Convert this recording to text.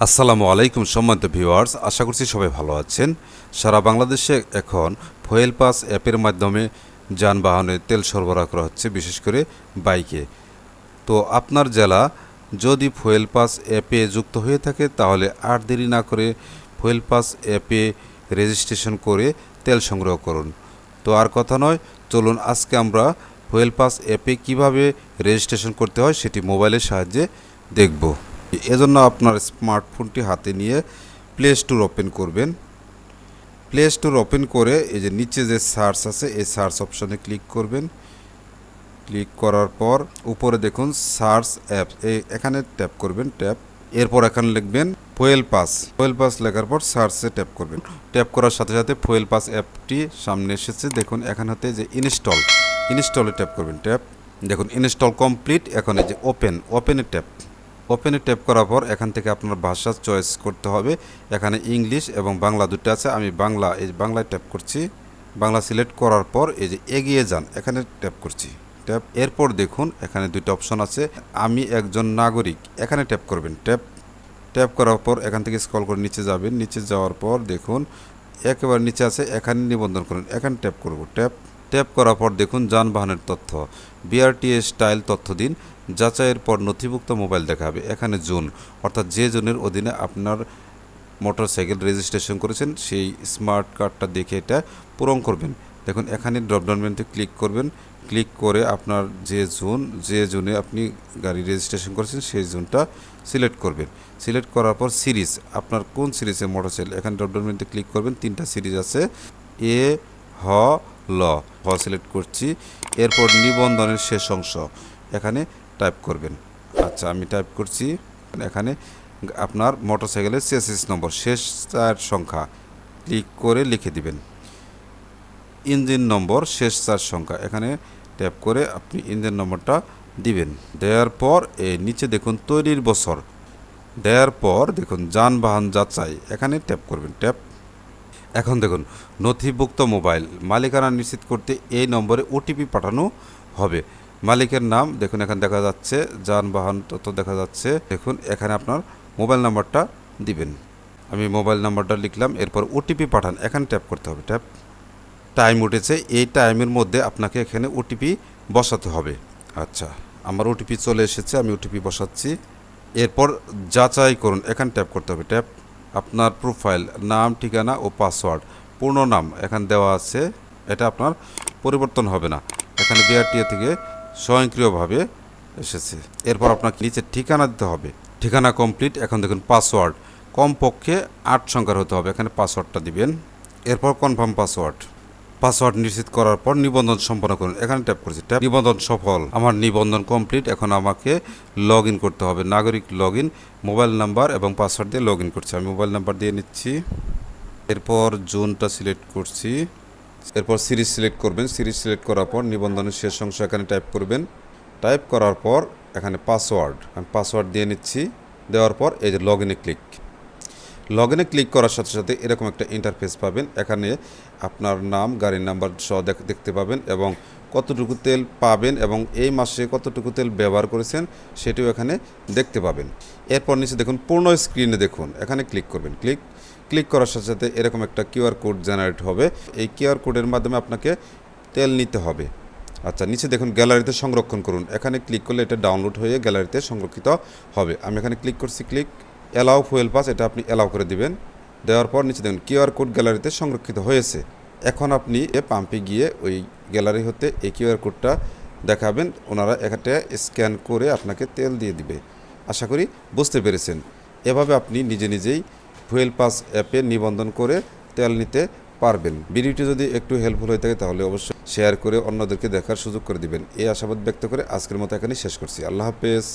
আসসালামু আলাইকুম সম্মানিত ভিউয়ার্স, আশা করছি সবাই ভালো আছেন। সারা বাংলাদেশে এখন ফুয়েল পাস অ্যাপের মাধ্যমে যানবাহনে তেল সরবরাহ করা হচ্ছে, বিশেষ করে বাইকে। তো আপনার জেলা যদি ফুয়েল পাস অ্যাপে যুক্ত হয়ে থাকে তাহলে আর দেরি না করে ফুয়েল পাস অ্যাপে রেজিস্ট্রেশন করে তেল সংগ্রহ করুন। তো আর কথা নয়, চলুন আজকে আমরা ফুয়েল পাস অ্যাপে কিভাবে রেজিস্ট্রেশন করতে হয় সেটি মোবাইলের সাহায্যে দেখব। এজন্য আপনার স্মার্টফোনটি হাতে নিয়ে প্লে স্টোর ওপেন করবেন। প্লে স্টোর ওপেন করে এই যে নিচে যে সার্চ আছে এই সার্চ অপশনে ক্লিক করবেন। ক্লিক করার পর উপরে দেখুন সার্চ অ্যাপ, এখানে ট্যাপ করবেন। এরপর এখানে লিখবেন ফুয়েল পাস। ফুয়েল পাস লেখার পর সার্চে ট্যাপ করবেন। ট্যাপ করার সাথে সাথে ফুয়েল পাস অ্যাপটি সামনে এসেছে। দেখুন এখানে হতে যে ইনস্টলে ট্যাপ করবেন। দেখুন ইনস্টল কমপ্লিট। এখন এই যে ওপেনে ট্যাপ করার পর এখান থেকে আপনার ভাষা চয়েস করতে হবে। এখানে ইংলিশ এবং বাংলা দুটো আছে। আমি বাংলায় ট্যাপ করছি। বাংলা সিলেক্ট করার পর এই যে এগিয়ে যান এখানে ট্যাপ করছি। এরপর দেখুন এখানে দুটো অপশন আছে, আমি একজন নাগরিক, এখানে ট্যাপ করবেন। ট্যাপ করার পর এখান থেকে স্ক্রল করে নিচে যাবেন। নিচে যাওয়ার পর দেখুন একেবারে নিচে আছে, এখানে নিবন্ধন করুন। এখানে ট্যাপ করব। ট্যাপ করার পর দেখুন যানবাহনের তথ্য, বিআরটিএ স্টাইল তথ্য দিন। যাচাইয়ের পর নথিভুক্ত মোবাইল দেখাবে। এখানে জোন, অর্থাৎ যে জোনের অধীনে আপনার মোটরসাইকেল রেজিস্ট্রেশন করেছেন সেই স্মার্ট কার্ডটা দেখে এটা পূরণ করবেন। দেখুন এখানে ড্রপডাউন মেনুতে ক্লিক করবেন। ক্লিক করে আপনার যে জোনে আপনি গাড়ি রেজিস্ট্রেশন করেছেন সেই জোনটা সিলেক্ট করবেন। সিলেক্ট করার পর সিরিজ, আপনার কোন সিরিজের মোটরসাইকেল, এখানে ড্রপডাউন মেনুতে ক্লিক করবেন। 3টা সিরিজ আছে, এ হ ল সিলেক্ট করছি। এরপর নিবন্ধনের শেষ অংশ এখানে টাইপ করবেন। আচ্ছা আমি টাইপ করছি। এখানে আপনার মোটরসাইকেলের চেসিস নম্বর শেষ 4 সংখ্যা ক্লিক করে লিখে দিবেন। ইঞ্জিন নম্বর শেষ 4 সংখ্যা এখানে ট্যাপ করে আপনি ইঞ্জিন নম্বরটা দিবেন। দেওয়ার পর নিচে দেখুন তৈরির বছর, দেওয়ার পর দেখুন যানবাহন যাচাই এখানে ট্যাপ করবেন। এখন দেখুন নথিভুক্ত মোবাইল মালিকানা নিশ্চিত করতে এই নম্বরে ওটিপি পাঠানো হবে। মালিকের নাম দেখুন এখানে দেখা যাচ্ছে, যানবাহন তথ্য দেখা যাচ্ছে। দেখুন এখানে আপনার মোবাইল নাম্বারটা দিবেন। আমি মোবাইল নাম্বারটা লিখলাম। এরপর ওটিপি পাঠান এখানে ট্যাপ করতে হবে। টাইম উঠেছে, এই টাইমের মধ্যে আপনাকে এখানে ওটিপি বসাতে হবে। আচ্ছা আমার ওটিপি চলে এসেছে, আমি ওটিপি বসাচ্ছি। এরপর যাচাই করুন এখানে ট্যাপ করতে হবে। আপনার প্রোফাইল, নাম, ঠিকানা ও পাসওয়ার্ড, পূর্ণ নাম এখানে দেওয়া আছে, এটা আপনার পরিবর্তন হবে না। এখানে বিআরটিএ থেকে স্বয়ংক্রিয়ভাবে এসেছে। এরপর আপনাকে নিচে ঠিকানা দিতে হবে। ঠিকানা কমপ্লিট। এখন দেখুন পাসওয়ার্ড কমপক্ষে 8 সংখ্যার হতে হবে, এখানে পাসওয়ার্ডটা দিবেন। এরপর কনফার্ম পাসওয়ার্ড নিশ্চিত করার পর নিবন্ধন সম্পন্ন করুন এখানে ট্যাপ করছি। নিবন্ধন সফল, আমার নিবন্ধন কমপ্লিট। এখন আমাকে লগ ইন করতে হবে, নাগরিক লগ ইন। মোবাইল নাম্বার এবং পাসওয়ার্ড দিয়ে লগ ইন করছি। আমি মোবাইল নাম্বার দিয়ে নিচ্ছি। এরপর জোনটা সিলেক্ট করছি। এরপর সিরিজ সিলেক্ট করবেন। সিরিজ সিলেক্ট করার পর নিবন্ধনের শেষ অংশ এখানে টাইপ করবেন। টাইপ করার পর এখানে আমি পাসওয়ার্ড দিয়ে নিচ্ছি। দেওয়ার পর এই যে লগ ইনে ক্লিক করার সাথে সাথে এরকম একটা ইন্টারফেস পাবেন। এখানে আপনার নাম, গাড়ির নাম্বার সহ দেখতে পাবেন এবং কতটুকু তেল পাবেন এবং এই মাসে কতটুকু তেল ব্যবহার করেছেন সেটিও এখানে দেখতে পাবেন। এরপর নিচে দেখুন পূর্ণ স্ক্রিনে দেখুন এখানে ক্লিক করবেন। ক্লিক করার সাথে সাথে এরকম একটা কিউআর কোড জেনারেট হবে। এই কিউআর কোডের মাধ্যমে আপনাকে তেল নিতে হবে। আচ্ছা নিচে দেখুন গ্যালারিতে সংরক্ষণ করুন, এখানে ক্লিক করলে এটা ডাউনলোড হয়ে গ্যালারিতে সংরক্ষিত হবে। আমি এখানে ক্লিক করছি। অ্যালাউ ফুয়েল পাস, এটা আপনি অ্যালাউ করে দিবেন। দেওয়ার পর নিচে দেখুন কিউআর কোড গ্যালারিতে সংরক্ষিত হয়েছে। এখন আপনি পাম্পে গিয়ে ওই গ্যালারি হতে এই কিউআর কোডটা দেখাবেন, ওনারা একটা স্ক্যান করে আপনাকে তেল দিয়ে দিবে। আশা করি বুঝতে পেরেছেন। এভাবে আপনি নিজেই ফুয়েল পাস অ্যাপে নিবন্ধন করে তেল নিতে পারবেন। ভিডিওটি যদি একটু হেল্পফুল হয়ে থাকে তাহলে অবশ্যই শেয়ার করে অন্যদেরকে দেখার সুযোগ করে দিবেন। এই আশাবাদ ব্যক্ত করে আজকের মতো এখানে শেষ করছি। আল্লাহ হাফেজ।